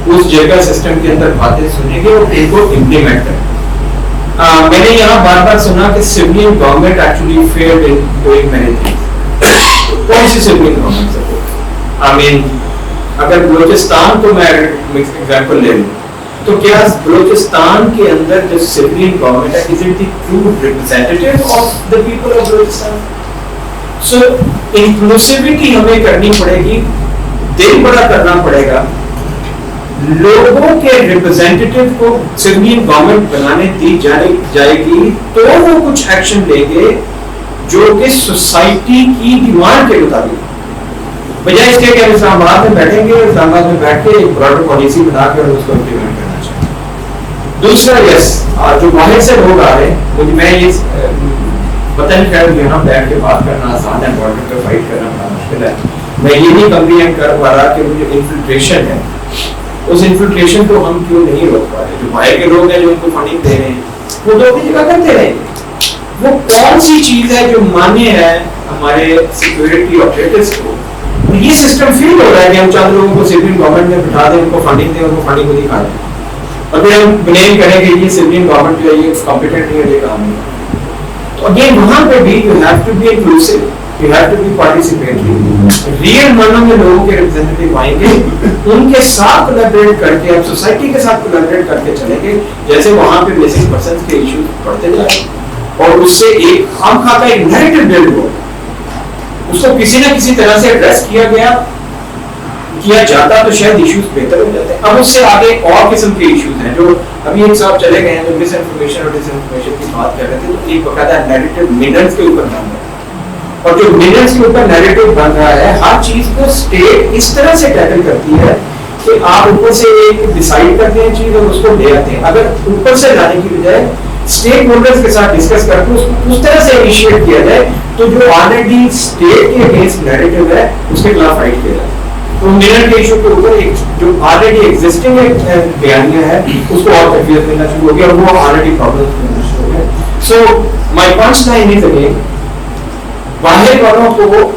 اس جگہ سسٹم کے اندر باتیں سنیں گے اور ان کو امپلیمنٹ کریں. میں نے یہاں بار بار سنا کہ civilian government actually field in doing many things. کون سی سولین گورنمنٹ ہے؟ آئی مین اگر بلوچستان کو میں ایگزامپل لے لوں تو کیا بلوچستان کے اندر جو سولین گورنمنٹ ہے is it the true representative of the people of Balochistan? So inclusivity ہمیں کرنی پڑے گی, دل بڑا کرنا پڑے گا, لوگوں کے ریپرزینٹیٹیو کو سولین گورنمنٹ بنانے دی جائے گی تو وہ کچھ ایکشن لیں گے جو کہ سوسائٹی کی ڈیمانڈ کے مطابق, بجائے اس کے کہ ہم اسلام آباد میں بیٹھیں گے, اسلام آباد میں بیٹھ کے ایک براڈر پالیسی بنا کر اس کو امپلیمنٹ کرنا چاہیے. دوسرا یس, جو باہر سے لوگ آ رہے ہیں, مجھے میں یہ پتہ نہیں کر یہاں بیٹھ کے بات کرنا آسان ہے, بارڈر پہ فائٹ کرنا بڑا مشکل ہے. میں یہ نہیں کمپلین کر پا رہا کہ مجھے انفلٹریشن ہے, اس انفلٹریشن کو ہم کیوں نہیں روک پا رہے. جو باہر کے لوگ ہیں جو ان کو فنڈنگ دے رہے ہیں وہ تو اپنی جگہ کرتے رہیں گے. وہ کون سی چیز ہے جو مانے ہے ہمارے سیکورٹی آپریٹرز کو؟ یہ سسٹم فیل ہو رہا ہے کہ ہم چند لوگوں کو سولین گورنمنٹ میں بٹھا دیں, ان کو فنڈنگ دیں, ان کو فنڈنگ کو دکھا دیں, اور پھر ہم بلیم کریں کہ یہ سولین گورنمنٹ جو ہے یہ کمپیٹنٹ نہیں ہے, یہ کام نہیں. تو اگین وہاں پہ بھی you have to be inclusive, you have to be participatory. Real مانوں میں لوگوں کے ریپرزینٹیٹیو آئیں گے, ان کے ساتھ کولیبریٹ کر کے, اب سوسائٹی کے ساتھ کولیبریٹ کر کے چلیں گے, جیسے وہاں پہ بیسک پرسنس کے ایشوز بڑھتے جائیں اور اس سے ایک خام خواہ کا ایک نیریٹو بلڈ ہو, اس کو کسی نہ کسی طرح سے ایڈریس کیا جاتا تو شاید ایشوز بہتر ہو جاتے ہیں. اب اس سے آگے اور قسم کے ایشوز ہیں جو ابھی ایک صاحب چلے گئے ہیں جو مس انفارمیشن اور ڈس انفارمیشن کی بات کر رہے تھے, تو ایک باقاعدہ نیریٹو منٹس کے اوپر بن رہا ہے, اور جو منٹس کے اوپر نیریٹو بن رہا ہے ہر چیز کو اسٹیٹ اس طرح سے ٹیکل کرتی ہے کہ آپ اوپر سے ایک ڈیسائیڈ کرتے ہیں چیز اور اس کو لے آتے ہیں. اگر اوپر سے لانے کی بجائے اسٹیک ہولڈرز کے ساتھ ڈسکس کر کے اس کو اس طرح سے انیشیٹ کیا جائے تو جو آلریڈی اسٹیٹ کے اگینسٹ نیریٹو ہے اس کے خلاف فائٹ کیا جائے. تو منٹ کے ایشو کے اوپر ایک جو آلریڈی ایگزسٹنگ ایک بیانیہ ہے اس کو اور تربیت دینا شروع ہو گیا اور وہ آلریڈی پرابلم کرنا شروع ہو گیا. سو مائی پنچ لائن از اگین, باہر والوں کو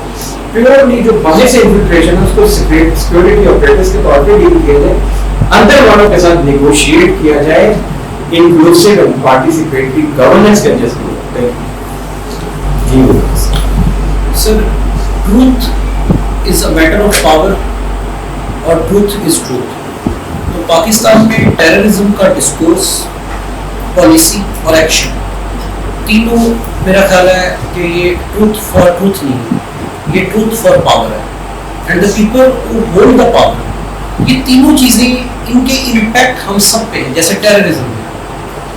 پیورلی جو باہر سے انفلٹریشن ہے اس کو سیکورٹی آپریٹرز کے طور پہ ڈیل کیا جائے, اندر والوں کے ساتھ نیگوشیٹ کیا جائے, انکلوسیو اینڈ پارٹیسپیٹری گورننس کا جذبہ. جی sir, truth is a matter of power اور ٹروتھ از ٹروتھ. تو پاکستان میں ٹیررزم کا ڈسکورس, پالیسی اور ایکشن تینوں میرا خیال ہے کہ یہ ٹروتھ فار ٹروتھ نہیں, یہ ٹروتھ فار پاور ہے. And the people who hold the power, یہ تینوں چیزیں ان کے امپیکٹ ہم سب پہ ہیں جیسے ٹیررزم ہے,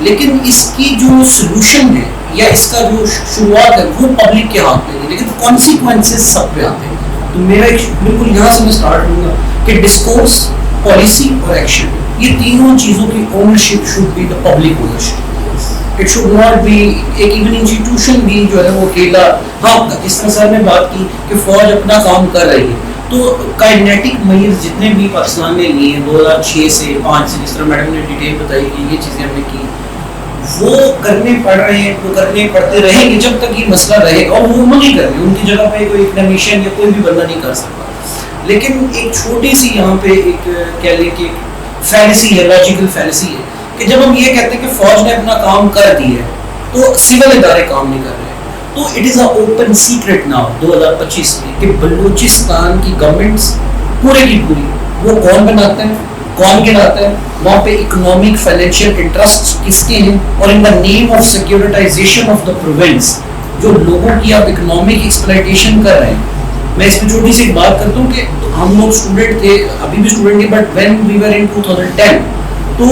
لیکن اس کی جو سلوشن ہے یا اس کا جو شروعات ہے وہ پبلک کے ہاتھ میں ہے, لیکن کانسیکوینسز سب پہ آتے ہیں. تو میرا ایک بالکل یہاں سے میں اسٹارٹ ہوں گا کہ ڈسکورس, پالیسی اور ایکشن, یہ تینوں چیزوں کی ownership should be the public ownership. It should not be ایک ایون انسٹیٹیوشن بھی جو ہے وہ اکیلا. ہاں جس طرح سر نے بات کی کہ فوج اپنا کام کر رہی ہے, تو کائنیٹک میئرز جتنے بھی پاکستان نے لیے ہیں 2006 سے 5 سے, جس طرح میڈم نے ڈیٹیل بتائی کہ یہ چیزیں ہم نے کی, وہ کرنے پڑ رہے ہیں, وہ کرنے پڑتے رہیں گے جب تک یہ مسئلہ رہے گا, اور وہ نہیں کر رہے, ان کی جگہ پہ کوئی ایکڈمیشین یا کوئی بھی بندہ نہیں کر سکتا. لیکن ایک چھوٹی سی یہاں پہ ایک کہہ لیں کہ فیلسی ہے, لاجیکل فیلسی ہے کہ جب ہم یہ کہتے ہیں کہ فوج نے اپنا کام کر دیا ہے تو سول ادارے کام نہیں کر رہے. تو it is a open secret now 2025 میں کہ بلوچستان کی گورنمنٹس پورے کی پوری وہ کون بناتے ہیں, کون گراتا ہے, وہاں پہ اکنامک فائنینشیل انٹرسٹ کس کے ہیں, اور in the name of securitization of the province جو لوگوں کی آپ اکنامک ایکسپلائٹیشن کر رہے ہیں. میں اس میں چھوٹی سی ایک بات کرتا ہوں کہ ہم لوگ اسٹوڈنٹ تھے, ابھی بھی اسٹوڈنٹ تھے, بٹ وین وی ور ان 2010 تو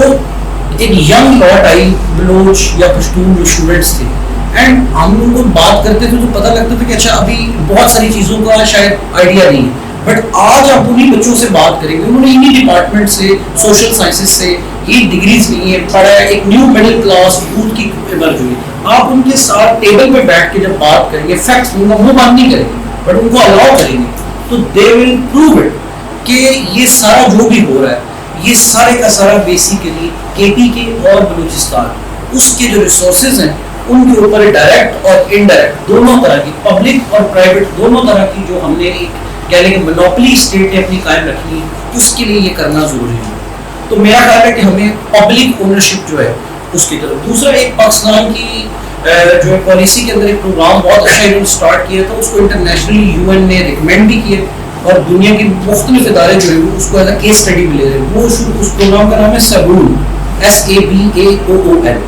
ایک ینگ لاٹ آئی بلوچ یا پشتون جو اسٹوڈنٹس تھے, اینڈ ہم لوگوں کو بات کرتے تھے تو پتہ لگتا تھا کہ اچھا ابھی بہت ساری چیزوں کا شاید آئیڈیا نہیں ہے, بٹ آج آپ انہیں بچوں سے بات کریں گے, انہوں نے انہیں ڈپارٹمنٹ سے, سوشل سائنسز سے یہ ڈگریز لی ہیں, پڑھا ہے, ایک نیو مڈل کلاس یوتھ کی ایمرج ہوئی. آپ ان کے ساتھ ٹیبل پہ بیٹھ کے جب بات کریں گے, فیکٹس دوں گا, وہ بات نہیں کریں گے, بٹ ان کو الاؤ کریں گے, تو دے ول پروو اٹ کہ یہ سارا جو بھی ہو رہا ہے یہ سارے کا سارا بیسیکلی کے پی کے اور بلوچستان اس کے جو ریسورسز ہیں ان کے اوپر ڈائریکٹ اور انڈائریکٹ دونوں طرح کی, پبلک اور پرائیویٹ دونوں طرح کی جو ہم نے ایک کہہ لیں کہ مونوپلی اسٹیٹ نے اپنی قائم رکھی ہے, اس کے لیے یہ کرنا ضروری ہے. تو میرا خیال ہے کہ ہمیں پبلک اونرشپ جو ہے اس کی طرف. دوسرا ایک پاکستان کی جو ہے پالیسی کے اندر ایک پروگرام بہت اچھا انہوں نے اسٹارٹ کیا تھا, اس کو انٹرنیشنلی UN نے ریکمینڈ بھی کیا اور دنیا کے مختلف ادارے جو ہیں وہ اس کو ایز اے کیس اسٹڈی بھی لے رہے ہیں. وہ اس پروگرام کا نام ہے SABOOL, SABAOOL.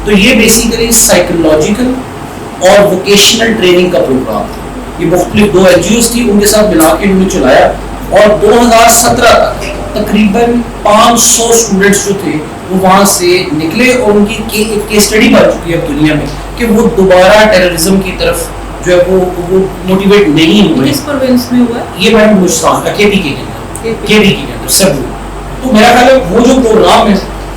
تو یہ بیسیکلی سائیکولوجیکل اور ووکیشنل ٹریننگ کا پروگرام تھا. یہ مختلف 2 NGOs تھی, ان کے ساتھ ملا کے انہوں نے چلایا اور 2017 تک تقریباً 500 اسٹوڈنٹس جو تھے وہ وہاں سے نکلے اور ان کی ایک کیس اسٹڈی بن چکی ہے اب دنیا میں کہ وہ دوبارہ ٹیررزم کی طرف جو ہے وہ موٹیویٹ نہیں ہوئے. کس پروونس میں ہوا ہے یہ میڈم بلوچستان کا KP کے اندر سب. تو میرا خیال ہے وہ جو پروگرام ہے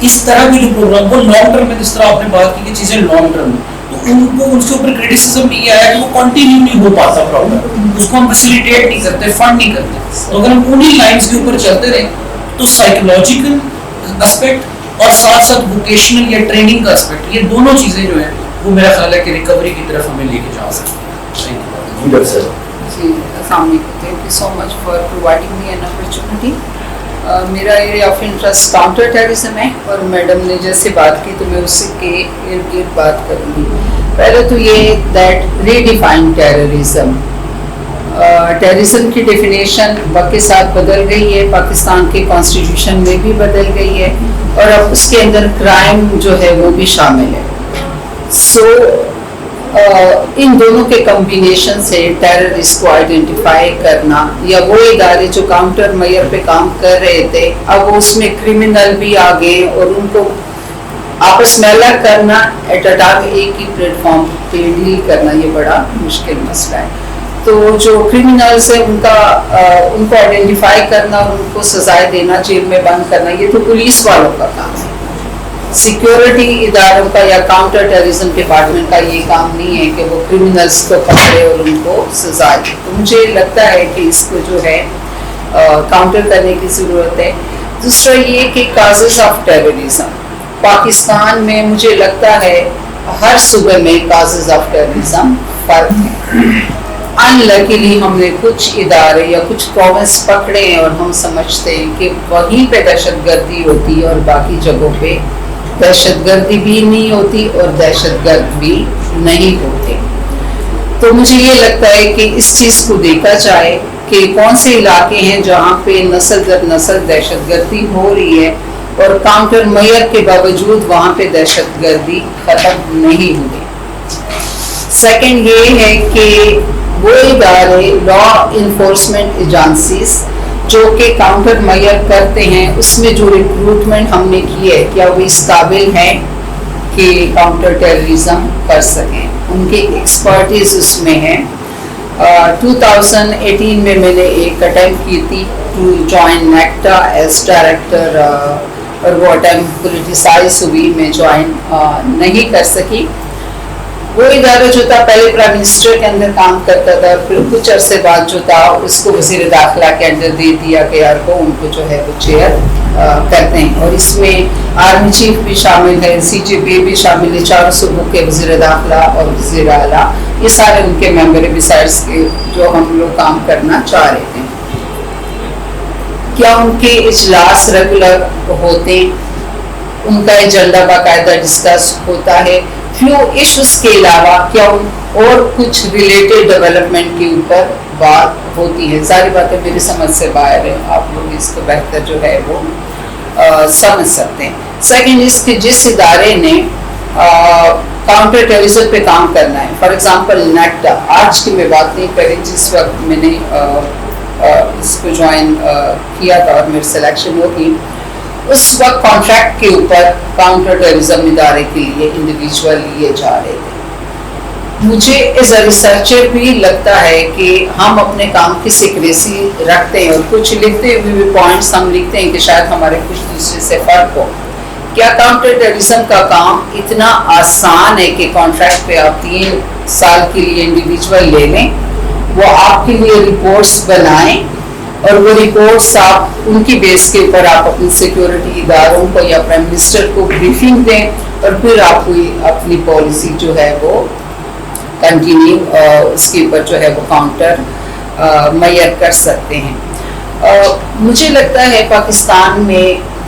اس طرح کے جو پروگرام وہ لانگ ٹرم میں, جس طرح آپ نے بات کی کہ چیزیں لانگ ٹرم میں, تو ان کو ان کے اوپر کرٹیسزم بھی آیا کہ وہ کنٹینیو نہیں ہو پاتا پروگرام, اس کو ہم فیسیلیٹیٹ نہیں کرتے, فنڈ نہیں کرتے. تو اگر ہم انہی لائنس کے اوپر چلتے رہیں تو سائیکولوجیکل اسپیکٹ اور ساتھ ساتھ ووکیشنل یا ٹریننگ کا اسپیکٹ, یہ دونوں چیزیں جو ہیں وہ میرا خیال ہے کہ ریکوری کی طرف ہمیں لے کے جا سکتے ہیں. جی السلام علیکم, thank you so much for providing me an opportunity. میرا area of interest counter terrorism ہے اور میڈم نے جیسے بات کی تو میں اسی کے ارد گرد بات کروں گی. پہلے تو یہ دیٹ ریڈیفائن ٹیررزم. ٹیررزم کی ڈیفینیشن وقت کے ساتھ بدل گئی ہے, پاکستان کے کانسٹیٹیوشن میں بھی بدل گئی ہے اور اب اس کے اندر کرائم جو ہے وہ بھی شامل ہے. سو ان دونوں کے کمبینیشن سے ٹیررسٹ کو آئیڈینٹیفائی کرنا یا وہ ادارے جو کاؤنٹر میئر پہ کام کر رہے تھے اب وہ اس میں کرمنل بھی آ گئے اور ان کو آپس میں الگ کرنا, ایٹ اے ٹائم ایک ہی پلیٹ فارم پہ ڈیل کرنا, یہ بڑا مشکل مسئلہ ہے. تو جو کرمنلز ہیں ان کو آئیڈینٹیفائی کرنا اور ان کو سزائیں دینا, جیل میں بند کرنا, یہ تو پولیس والوں کا کام ہے. سیکیورٹی اداروں کا یا کاؤنٹر ٹیررزم ڈپارٹمنٹ کا یہ کام نہیں ہے کہ وہ کرمنلز کو پکڑے اور ان کو سزا دے. تو مجھے لگتا ہے کہ اس کو جو ہے کاؤنٹر کرنے کی ضرورت ہے. دوسرا یہ کہ کازز آف ٹیررزم پاکستان میں مجھے لگتا ہے ہر صوبے میں کازز آف ٹیررزم فرق ہے. انلکیلی ہم نے کچھ ادارے یا کچھ پروونس پکڑے ہیں اور ہم سمجھتے ہیں کہ وہیں پہ دہشت گردی ہوتی ہے اور باقی جگہوں پہ دہشت گردی بھی نہیں ہوتی اور دہشت گرد بھی نہیں ہوتے. تو مجھے یہ لگتا ہے کہ اس چیز کو دیکھا جائے کہ کون سے علاقے ہیں جہاں پہ نسل در نسل دہشت گردی ہو رہی ہے اور کاؤنٹر میئر کے باوجود وہاں پہ دہشت گردی ختم نہیں ہوئی. سیکنڈ یہ ہے کہ وہ ادارے لا انفورسمنٹ ایجنسیز جو کہ کاؤنٹر میئر کرتے ہیں اس میں جو ریکروٹمنٹ ہم نے کی ہے کیا وہ اس قابل ہیں کہ کاؤنٹر ٹیررزم کر سکیں, ان کی ایکسپرٹیز اس میں ہے. 2018 میں نے ایک اٹیمپٹ کی تھی to join NACTA as director اور وہ اٹیمپٹ پولیٹیسائز ہوئی, میں جوائن نہیں کر سکی. وہ ادارہ جو تھا پہلے پرائم منسٹر کے اندر کام کرتا تھا, پھر کچھ عرصے بعد جو تھا اس کو وزیر داخلہ کے اندر دے دیا گیا کو ان کو جو ہے وہ چیئر کرتے ہیں اور اس میں آرمی چیف بھی شامل ہے, CJP بھی شامل ہے, 4 صوبوں کے وزیر داخلہ اور وزیر اعلیٰ, یہ سارے ان کے ممبر بسائڈس کے جو ہم لوگ کام کرنا چاہ رہے تھے. کیا ان کے اجلاس ریگولر ہوتے, ان کا ایجنڈا باقاعدہ ڈسکس ہوتا ہے, فیو ایشوز کے علاوہ کیا اور کچھ ریلیٹڈ ڈیولپمنٹ کے اوپر بات ہوتی ہے. ساری باتیں میری سمجھ سے باہر ہیں, آپ لوگ اس کو بہتر جو ہے وہ سمجھ سکتے ہیں. سیکنڈ اس کے جس ادارے نے کاؤنٹر ٹیررزم پہ کام کرنا ہے, فار ایگزامپل نیکٹا, آج کی میں بات نہیں کری, جس وقت میں نے اس کو جوائن کیا تھا اور میری سلیکشن ہوگی, اس وقت کانٹریکٹ کے اوپر کاؤنٹر ٹیررزم ادارے کے لیے انڈیویجول لیے جا رہے تھے. مجھے ایز اے ریسرچر بھی لگتا ہے کہ ہم اپنے کام کی سیکریسی رکھتے ہیں اور کچھ لکھتے ہوئے بھی پوائنٹس ہم لکھتے ہیں کہ شاید ہمارے کچھ دوسرے سے فرق ہو. کیا کاؤنٹر ٹیررزم کا کام اتنا آسان ہے کہ کانٹریکٹ پہ آپ 3 سال کے لیے انڈیویجول لے لیں, وہ آپ کے لیے رپورٹس بنائیں اور وہ رپورٹس آپ ان کی بیس کے اوپر آپ اپنی سیکیورٹی اداروں کو یا پرائم منسٹر کو بریفنگ دیں اور پھر آپ کوئی اپنی پالیسی جو ہے وہ کنٹینیو اس کے اوپر جو ہے وہ کاؤنٹر میئر کر سکتے ہیں. مجھے لگتا ہے پاکستان میں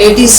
80s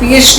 PhD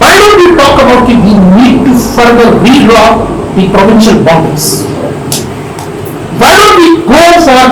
Why don't we talk about it? We need to further redraw the provincial boundaries. Why don't we go for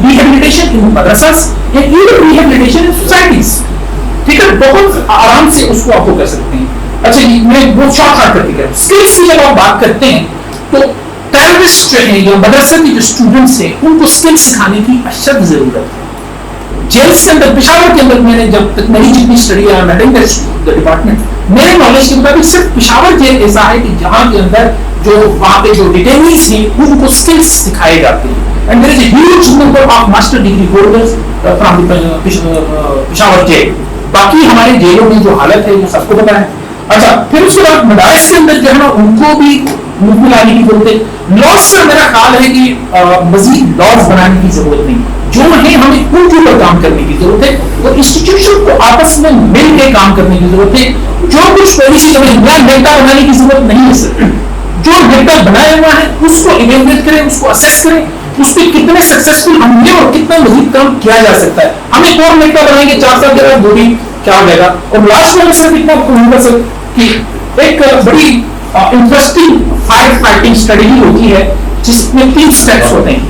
rehabilitation in madrasas and even rehabilitation in societies. ٹھیک ہے, بہت آرام سے اس کو آپ کو کر سکتے ہیں. اچھا جی, میں بہت شارٹ کر کے کہہ, اسکلس کی جب آپ بات کرتے ہیں تو ٹیررسٹ جو ہیں یا مدرسہ کے جو اسٹوڈنٹس ہیں ان کو اسکل سکھانے کی اشد ضرورت ہے. جیلس کے اندر, پشاور کے اندر, میں نے جب تک میری جتنی اسٹڈی ہے ڈپارٹمنٹ, میرے نالج کے مطابق صرف پشاور جیل ایسا ہے کہ جہاں کے اندر جو وہاں پہ جو ڈیٹینیز ہیں ان کو اسکلس سکھائے جاتے ہیں. And there is a huge number of master degree holders from Peshawar jail. باقی ہمارے جیلوں میں جو حالت ہے وہ سب کو پتا ہے. اچھا, پھر اس کے بعد مدارس کے اندر جو ہے نا ان کو بھی منہ لانے کی ضرورت ہے. لاس سے میرا خیال ہے کہ مزید لاس بنانے کی ضرورت نہیں, جو ہے ہمیں ان کے اوپر کام کرنے کی ضرورت ہے اور انسٹیٹیوشن کو آپس میں مل کے کام کرنے کی ضرورت ہے. جو کچھ پالیسی ہمیں نیا ڈیٹا بنانے کی ضرورت نہیں ہے سر, جو ڈیٹا بنایا ہوا ہے اس کو ایویلویٹ کریں, اس کو اسیس کریں, اس پہ کتنے سکسیسفل ہم نے اور کتنا مزید کام کیا جا سکتا ہے. ہم ایک اور ڈیٹا بنائیں گے 4 سال کے بعد, وہ بھی کیا ہو جائے گا. اور لاسٹ میں صرف اتنا کہوں سر کہ ایک بڑی انٹرسٹنگ فائر فائٹنگ اسٹریٹجی ہوتی ہے جس میں 3 اسٹیپس ہوتے ہیں.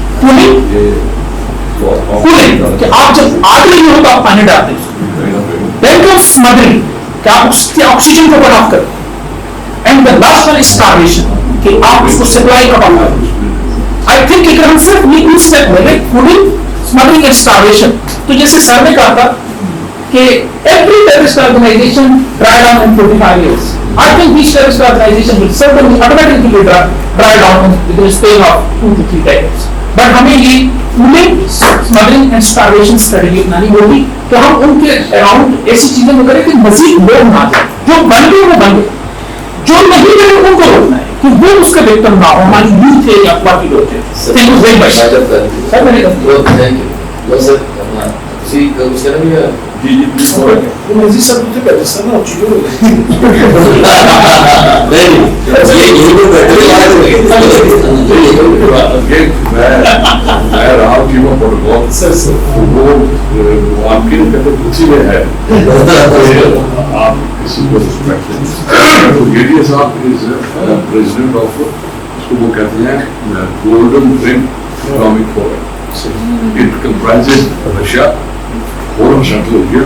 کولنگ کہ آپ جب آگ نہیں ہو تو آپ پانی ڈالتے ہیں. دین کمز اسمدرنگ کہ آپ اس کے آکسیجن کو بن آف کریں. And the last one is starvation کہ آپ اس کو سپلائی کا بند کریں. آئی تھنک اگر ہم صرف یہ 2 اسٹیپ لیں گے, کولنگ, اسمدرنگ اینڈ اسٹارویشن, تو جیسے سر نے کہا تھا کہ every terrorist organization dry down in 45 years. I think these terrorist organizations will certainly automatically dry down with the space of 2 to 3 decades. But ہمیں یہ cooling, smothering and starvation strategy اپنانی ہوگی کہ ہم ان کے اراؤنڈ ایسی چیزیں کریں کہ مزید لوگ نہ جائیں. جو بن گئے وہ بن گئے, جو نہیں گئے ان کو روکنا ہے کہ وہ اس کا وکٹم نہ ہو. ہماری یوتھ ہے یا باقی لوگ تھے. Thank you very much. سر میں نے وہ کہتے ہیں golden drink economic forum. It comprises Russia, Forum Central Asia,